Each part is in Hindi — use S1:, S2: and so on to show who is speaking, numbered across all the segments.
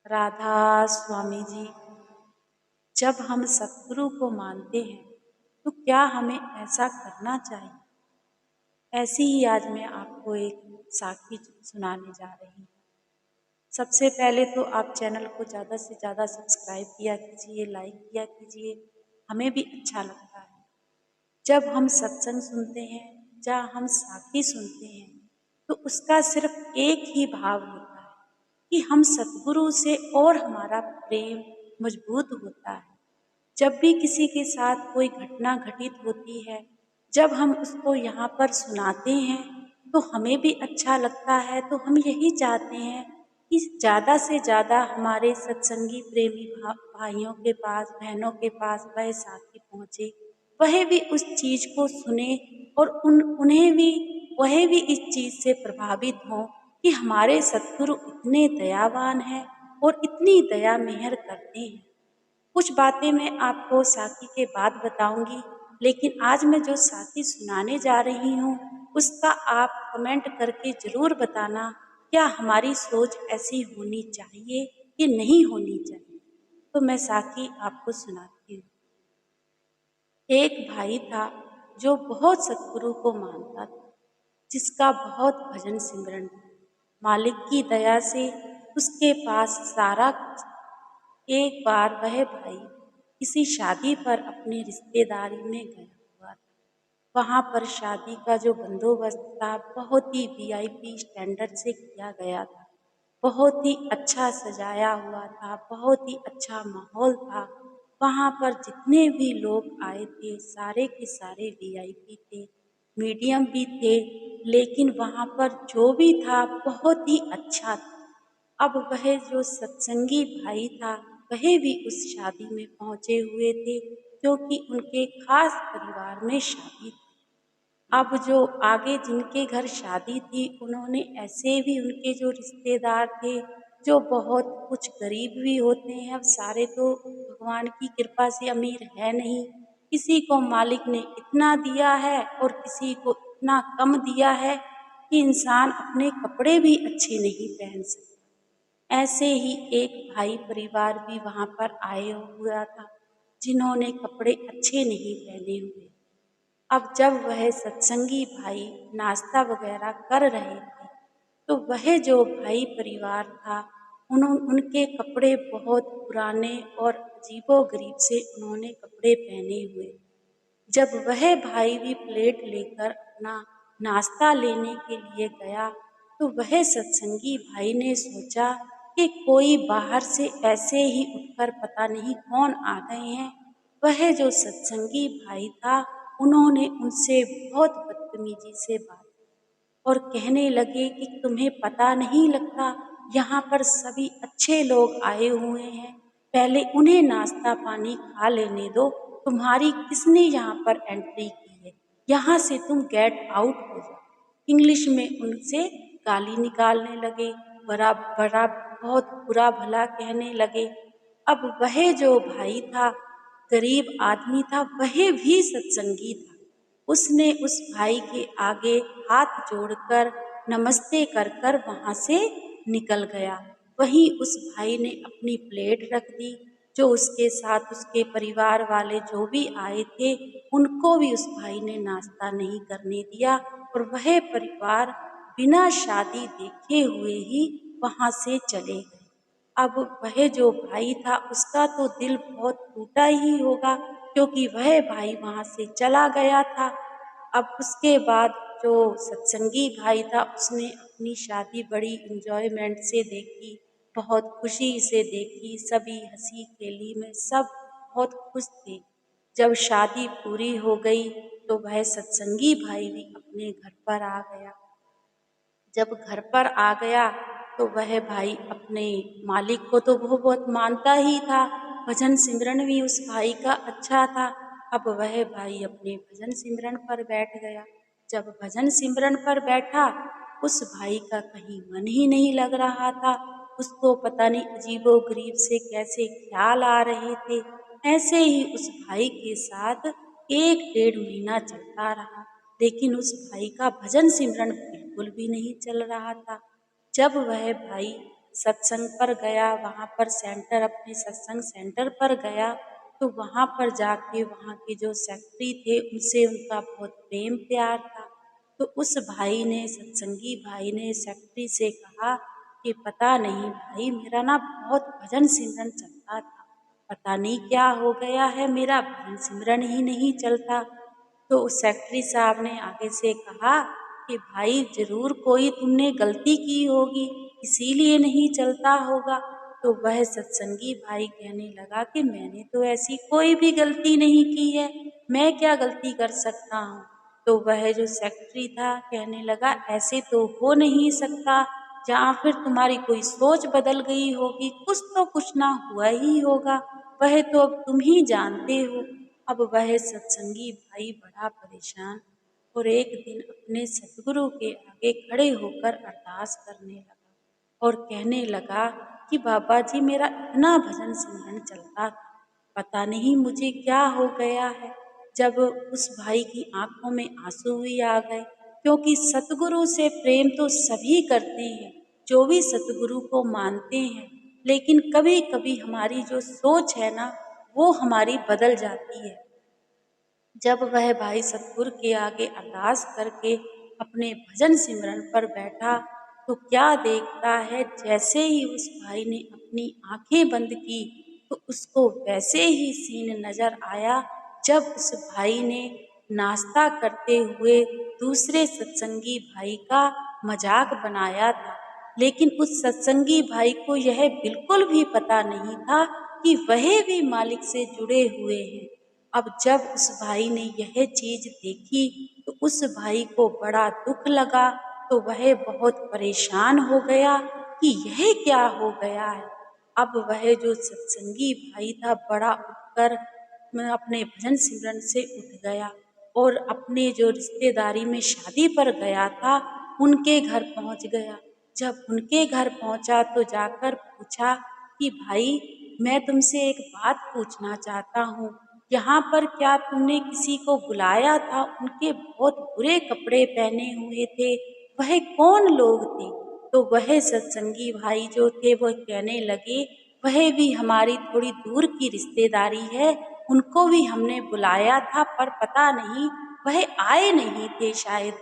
S1: राधा स्वामी जी, जब हम सतगुरु को मानते हैं तो क्या हमें ऐसा करना चाहिए? ऐसी ही आज मैं आपको एक साखी सुनाने जा रही हूँ। सबसे पहले तो आप चैनल को ज़्यादा से ज़्यादा सब्सक्राइब किया कीजिए, लाइक किया कीजिए, हमें भी अच्छा लगता है। जब हम सत्संग सुनते हैं या हम साखी सुनते हैं तो उसका सिर्फ एक ही भाव होता है कि हम सतगुरु से और हमारा प्रेम मजबूत होता है। जब भी किसी के साथ कोई घटना घटित होती है, जब हम उसको यहाँ पर सुनाते हैं तो हमें भी अच्छा लगता है। तो हम यही चाहते हैं कि ज़्यादा से ज़्यादा हमारे सत्संगी प्रेमी भाइयों के पास, बहनों के पास वह साथी पहुँचे, वह भी उस चीज़ को सुने और वह भी इस चीज़ से प्रभावित हों कि हमारे सतगुरु इतने दयावान हैं और इतनी दया मेहर करते हैं। कुछ बातें मैं आपको साखी के बाद बताऊंगी, लेकिन आज मैं जो साखी सुनाने जा रही हूँ उसका आप कमेंट करके ज़रूर बताना, क्या हमारी सोच ऐसी होनी चाहिए कि नहीं होनी चाहिए। तो मैं साखी आपको सुनाती हूँ। एक भाई था जो बहुत सतगुरु को मानता था, जिसका बहुत भजन सिमरन था। मालिक की दया से उसके पास सारा कुछ। एक बार वह भाई किसी शादी पर अपनी रिश्तेदारी में गया हुआ था। वहाँ पर शादी का जो बंदोबस्त था बहुत ही वीआईपी स्टैंडर्ड से किया गया था। बहुत ही अच्छा सजाया हुआ था, बहुत ही अच्छा माहौल था। वहाँ पर जितने भी लोग आए थे सारे के सारे वीआईपी थे, मीडियम भी थे, लेकिन वहाँ पर जो भी था बहुत ही अच्छा था। अब वह जो सत्संगी भाई था वह भी उस शादी में पहुँचे हुए थे, क्योंकि उनके खास परिवार में शादी थी। अब जो आगे जिनके घर शादी थी उन्होंने ऐसे भी उनके जो रिश्तेदार थे जो बहुत कुछ गरीब भी होते हैं। अब सारे तो भगवान की कृपा से अमीर है नहीं, किसी को मालिक ने इतना दिया है और किसी को इतना कम दिया है कि इंसान अपने कपड़े भी अच्छे नहीं पहन सकता। ऐसे ही एक भाई परिवार भी वहाँ पर आए हुआ था जिन्होंने कपड़े अच्छे नहीं पहने हुए। अब जब वह सत्संगी भाई नाश्ता वगैरह कर रहे थे तो वह जो भाई परिवार था उनके कपड़े बहुत पुराने और अजीबोगरीब से उन्होंने कपड़े पहने हुए। जब वह भाई भी प्लेट लेकर अपना नाश्ता लेने के लिए गया तो वह सत्संगी भाई ने सोचा कि कोई बाहर से ऐसे ही उठकर पता नहीं कौन आ गए हैं। वह जो सत्संगी भाई था उन्होंने उनसे बहुत बदतमीजी से बात और कहने लगे कि तुम्हें पता नहीं लगता, यहाँ पर सभी अच्छे लोग आए हुए हैं, पहले उन्हें नाश्ता पानी खा लेने दो, तुम्हारी किसने यहाँ पर एंट्री की है, यहाँ से तुम गेट आउट हो जाओ। इंग्लिश में उनसे गाली निकालने लगे, बड़ा बड़ा बहुत बुरा भला कहने लगे। अब वह जो भाई था, गरीब आदमी था, वह भी सत्संगी था। उसने उस भाई के आगे हाथ जोड़कर नमस्ते कर कर वहाँ से निकल गया। वहीं उस भाई ने अपनी प्लेट रख दी। जो उसके साथ उसके परिवार वाले जो भी आए थे उनको भी उस भाई ने नाश्ता नहीं करने दिया और वह परिवार बिना शादी देखे हुए ही वहाँ से चले गए। अब वह जो भाई था उसका तो दिल बहुत टूटा ही होगा, क्योंकि वह भाई वहाँ से चला गया था। अब उसके बाद जो सत्संगी भाई था उसने अपनी शादी बड़ी एंजॉयमेंट से देखी, बहुत खुशी से देखी, सभी हंसी खेली में सब बहुत खुश थे। जब शादी पूरी हो गई तो वह सत्संगी भाई भी अपने घर पर आ गया। जब घर पर आ गया तो वह भाई अपने मालिक को तो वो बहुत मानता ही था, भजन सिमरन भी उस भाई का अच्छा था। अब वह भाई अपने भजन सिमरन पर बैठ गया। जब भजन सिमरन पर बैठा उस भाई का कहीं मन ही नहीं लग रहा था। उसको पता नहीं अजीबो गरीब से कैसे ख्याल आ रहे थे। ऐसे ही उस भाई के साथ 1 डेढ़ महीना चलता रहा, लेकिन उस भाई का भजन सिमरन बिल्कुल भी नहीं चल रहा था। जब वह भाई सत्संग पर गया, वहाँ पर अपने सत्संग सेंटर पर गया, तो वहाँ पर जाके वहाँ के जो सेक्रेटरी थे उनसे उनका बहुत प्रेम प्यार था। तो उस भाई ने, सत्संगी भाई ने सेक्रेटरी से कहा कि पता नहीं भाई, मेरा ना बहुत भजन सिमरन चलता था, पता नहीं क्या हो गया है, मेरा भजन सिमरन ही नहीं चलता। तो उस सेक्रेटरी साहब ने आगे से कहा कि भाई ज़रूर कोई तुमने गलती की होगी, इसीलिए नहीं चलता होगा। तो वह सत्संगी भाई कहने लगा कि मैंने तो ऐसी कोई भी गलती नहीं की है, मैं क्या गलती कर सकता हूँ। तो वह जो सेक्रेटरी था कहने लगा ऐसे तो हो नहीं सकता, या फिर तुम्हारी कोई सोच बदल गई होगी, कुछ ना हुआ ही होगा, वह तो अब तुम ही जानते हो। अब वह सत्संगी भाई बड़ा परेशान और एक दिन अपने सतगुरु के आगे खड़े होकर अरदास करने लगा और कहने लगा कि बाबा जी, मेरा इतना भजन सिमरन चलता था, पता नहीं मुझे क्या हो गया है। जब उस भाई की आंखों में आंसू भी आ गए, क्योंकि सतगुरु से प्रेम तो सभी करते हैं जो भी सतगुरु को मानते हैं, लेकिन कभी कभी हमारी जो सोच है ना, वो हमारी बदल जाती है। जब वह भाई सतगुरु के आगे अरदास करके अपने भजन सिमरन पर बैठा, तो क्या देखता है, जैसे ही उस भाई ने अपनी आंखें बंद की तो उसको वैसे ही सीन नजर आया जब उस भाई ने नाश्ता करते हुए दूसरे सत्संगी भाई का मजाक बनाया था। लेकिन उस सत्संगी भाई को यह बिल्कुल भी पता नहीं था कि वह भी मालिक से जुड़े हुए हैं। अब जब उस भाई ने यह चीज देखी तो उस भाई को बड़ा दुख लगा, तो वह बहुत परेशान हो गया कि यह क्या हो गया है। अब वह जो सत्संगी भाई था बड़ा उठकर अपने भजन सिमरन से उठ गया और अपने जो रिश्तेदारी में शादी पर गया था उनके घर पहुंच गया। जब उनके घर पहुंचा तो जाकर पूछा कि भाई, मैं तुमसे एक बात पूछना चाहता हूँ, यहाँ पर क्या तुमने किसी को बुलाया था? उनके बहुत बुरे कपड़े पहने हुए थे, वह कौन लोग थे? तो वह सत्संगी भाई जो थे वह कहने लगे, वह भी हमारी थोड़ी दूर की रिश्तेदारी है, उनको भी हमने बुलाया था, पर पता नहीं वह आए नहीं थे शायद।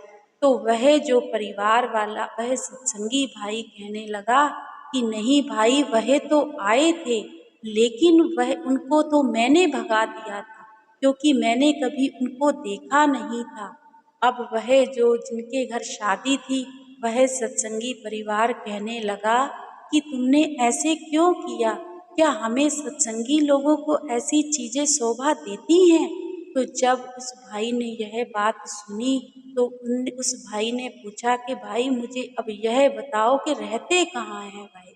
S1: तो वह जो परिवार वाला वह सत्संगी भाई कहने लगा कि नहीं भाई, वह तो आए थे, लेकिन वह उनको तो मैंने भगा दिया था, क्योंकि मैंने कभी उनको देखा नहीं था। अब वह जो जिनके घर शादी थी वह सत्संगी परिवार कहने लगा कि तुमने ऐसे क्यों किया? क्या हमें सत्संगी लोगों को ऐसी चीजें शोभा देती हैं? तो जब उस भाई ने यह बात सुनी तो उस भाई ने पूछा कि भाई, मुझे अब यह बताओ कि रहते कहाँ हैं भाई?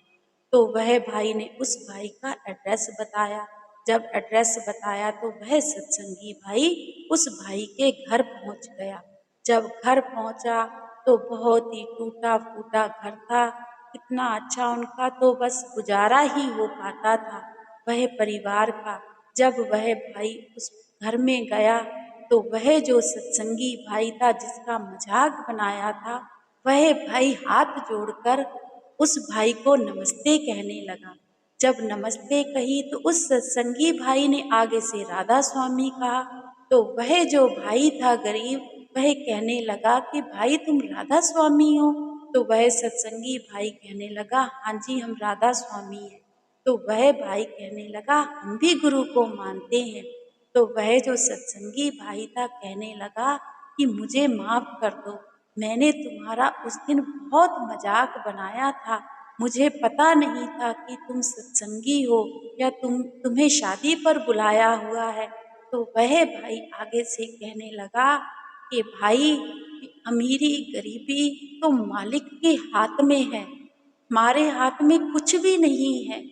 S1: तो वह भाई ने उस भाई का एड्रेस बताया। जब एड्रेस बताया तो वह सत्संगी भाई उस भाई के घर पहुंच गया। जब घर पहुंचा तो बहुत ही टूटा फूटा घर था, इतना अच्छा उनका तो बस गुजारा ही हो पाता था वह परिवार का। जब वह भाई उस घर में गया तो वह जो सत्संगी भाई था जिसका मजाक बनाया था, वह भाई हाथ जोड़कर उस भाई को नमस्ते कहने लगा। जब नमस्ते कही तो उस सत्संगी भाई ने आगे से राधा स्वामी कहा, तो वह जो भाई था गरीब, वह कहने लगा कि भाई, तुम राधा स्वामी हो? तो वह सत्संगी भाई कहने लगा, हाँ जी, हम राधा स्वामी हैं। तो वह भाई कहने लगा, हम भी गुरु को मानते हैं। तो वह जो सत्संगी भाई था कहने लगा कि मुझे माफ कर दो, मैंने तुम्हारा उस दिन बहुत मजाक बनाया था, मुझे पता नहीं था कि तुम सत्संगी हो या तुम्हें शादी पर बुलाया हुआ है। तो वह भाई आगे से कहने लगा कि भाई, अमीरी गरीबी तो मालिक के हाथ में है, हमारे हाथ में कुछ भी नहीं है।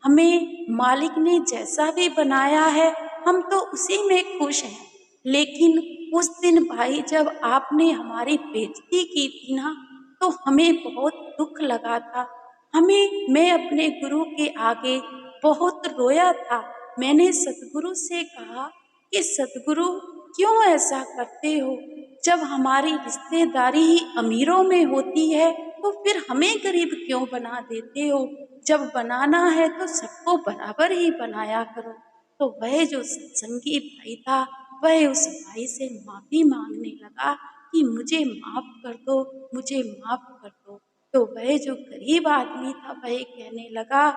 S1: हमें मालिक ने जैसा भी बनाया है हम तो उसी में खुश हैं। लेकिन उस दिन भाई जब आपने हमारी बेइज्जती की थी ना, तो हमें बहुत दुख लगा था। मैं अपने गुरु के आगे बहुत रोया था। मैंने सतगुरु से कहा कि सतगुरु, क्यों ऐसा करते हो? जब हमारी रिश्तेदारी ही अमीरों में होती है तो फिर हमें गरीब क्यों बना देते हो? जब बनाना है तो सबको बराबर ही बनाया करो। तो वह जो सत्संगी भाई था, वह उस भाई से माफ़ी माँगने लगा कि मुझे माफ़ कर दो, मुझे माफ़ कर दो। तो वह जो गरीब आदमी था, वह कहने लगा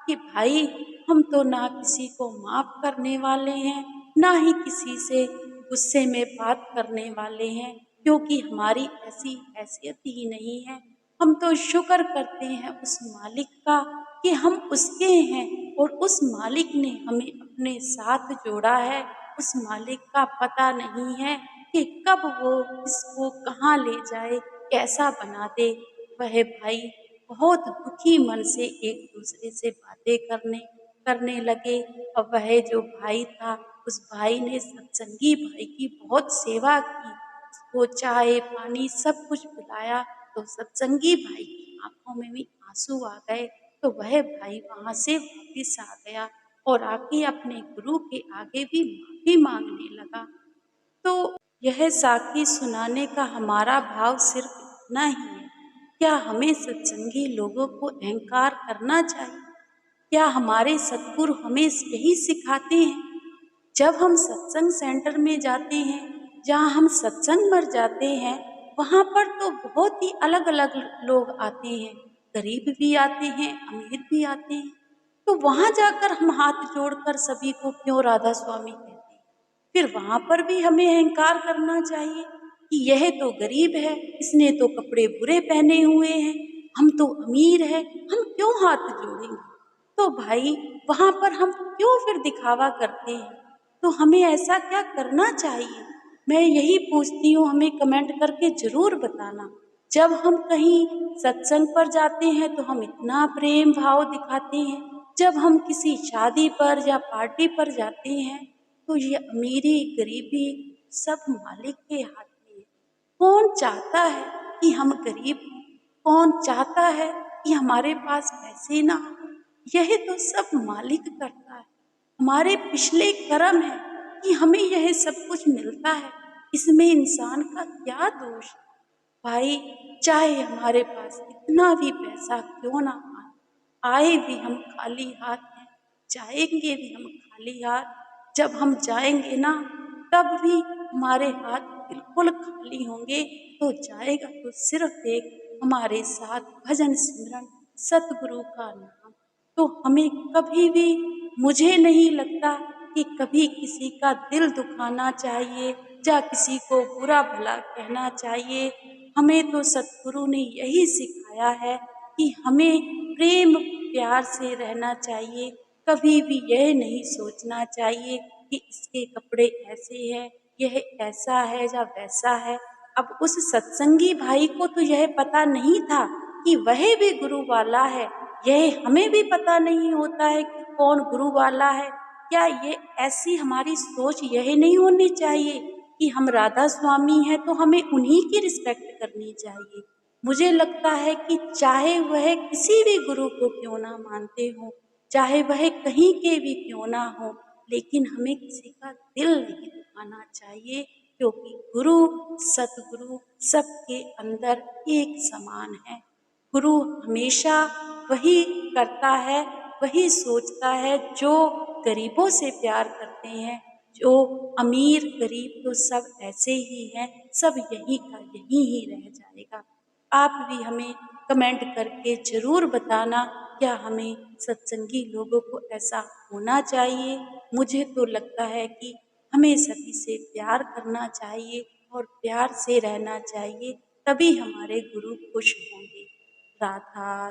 S1: कि भाई, हम तो ना किसी को माफ़ करने वाले हैं, ना ही किसी से गुस्से में बात करने वाले हैं, क्योंकि हमारी ऐसी हैसियत ही नहीं है। हम तो शुक्र करते हैं उस मालिक का कि हम उसके हैं और उस मालिक ने हमें अपने साथ जोड़ा है। उस मालिक का पता नहीं है कि कब वो किसको कहाँ ले जाए, कैसा बना दे। वह भाई बहुत दुखी मन से एक दूसरे से बातें करने करने लगे और वह जो भाई था, उस भाई ने सत्संगी भाई की बहुत सेवा की। उसको चाय, पानी सब कुछ पिलाया, तो सत्संगी भाई की आँखों में भी आँसू आ गए। तो वह भाई वहाँ से वापिस आ गया और आके अपने गुरु के आगे भी माफ़ी माँगने लगा। तो यह साखी सुनाने का हमारा भाव सिर्फ इतना ही है। क्या हमें सत्संगी लोगों को अहंकार करना चाहिए? क्या हमारे सद्गुरु हमें यही सिखाते हैं? जब हम सत्संग सेंटर में जाते हैं, जहाँ हम सत्संग में जाते हैं, वहाँ पर तो बहुत ही अलग-अलग लोग आते हैं। गरीब भी आते हैं, अमीर भी आते हैं। तो वहाँ जाकर हम हाथ जोड़कर सभी को क्यों राधा स्वामी कहते हैं? फिर वहाँ पर भी हमें अहंकार करना चाहिए कि यह तो गरीब है, इसने तो कपड़े बुरे पहने हुए हैं, हम तो अमीर हैं, हम क्यों हाथ जोड़ेंगे? तो भाई, वहाँ पर हम क्यों फिर दिखावा करते हैं? तो हमें ऐसा क्या करना चाहिए? मैं यही पूछती हूँ, हमें कमेंट करके ज़रूर बताना। जब हम कहीं सत्संग पर जाते हैं तो हम इतना प्रेम भाव दिखाते हैं, जब हम किसी शादी पर या पार्टी पर जाते हैं तो ये अमीरी, गरीबी सब मालिक के हाथ में है। कौन चाहता है कि हम गरीब हों? कौन चाहता है कि हमारे पास पैसे ना हों? यह तो सब मालिक करता है। हमारे पिछले कर्म है कि हमें यह सब कुछ मिलता है। इसमें इंसान का क्या दोष है? भाई, चाहे हमारे पास कितना भी पैसा क्यों ना आए भी हम खाली हाथ हैं, जाएंगे भी हम खाली हाथ। जब हम जाएंगे ना, तब भी हमारे हाथ बिल्कुल खाली होंगे। तो जाएगा तो सिर्फ एक हमारे साथ भजन सिमरन सतगुरु का नाम। तो हमें कभी भी, मुझे नहीं लगता कि कभी किसी का दिल दुखाना चाहिए या किसी को बुरा भला कहना चाहिए। हमें तो सतगुरु ने यही सिखाया है कि हमें प्रेम प्यार से रहना चाहिए। कभी भी यह नहीं सोचना चाहिए कि इसके कपड़े ऐसे हैं, यह ऐसा है या वैसा है। अब उस सत्संगी भाई को तो यह पता नहीं था कि वह भी गुरु वाला है। यह हमें भी पता नहीं होता है कि कौन गुरु वाला है। क्या ये ऐसी हमारी सोच यह नहीं होनी चाहिए कि हम राधा स्वामी हैं तो हमें उन्हीं की रिस्पेक्ट करनी चाहिए? मुझे लगता है कि चाहे वह किसी भी गुरु को क्यों ना मानते हों, चाहे वह कहीं के भी क्यों ना हों, लेकिन हमें किसी का दिल नहीं दुखाना चाहिए, क्योंकि गुरु, सतगुरु सबके अंदर एक समान है। गुरु हमेशा वही करता है, वही सोचता है जो गरीबों से प्यार करते हैं। जो अमीर गरीब तो सब ऐसे ही हैं, सब यही का यही ही रह जाएगा। आप भी हमें कमेंट करके ज़रूर बताना, क्या हमें सत्संगी लोगों को ऐसा होना चाहिए? मुझे तो लगता है कि हमें सभी से प्यार करना चाहिए और प्यार से रहना चाहिए, तभी हमारे गुरु खुश होंगे। राधा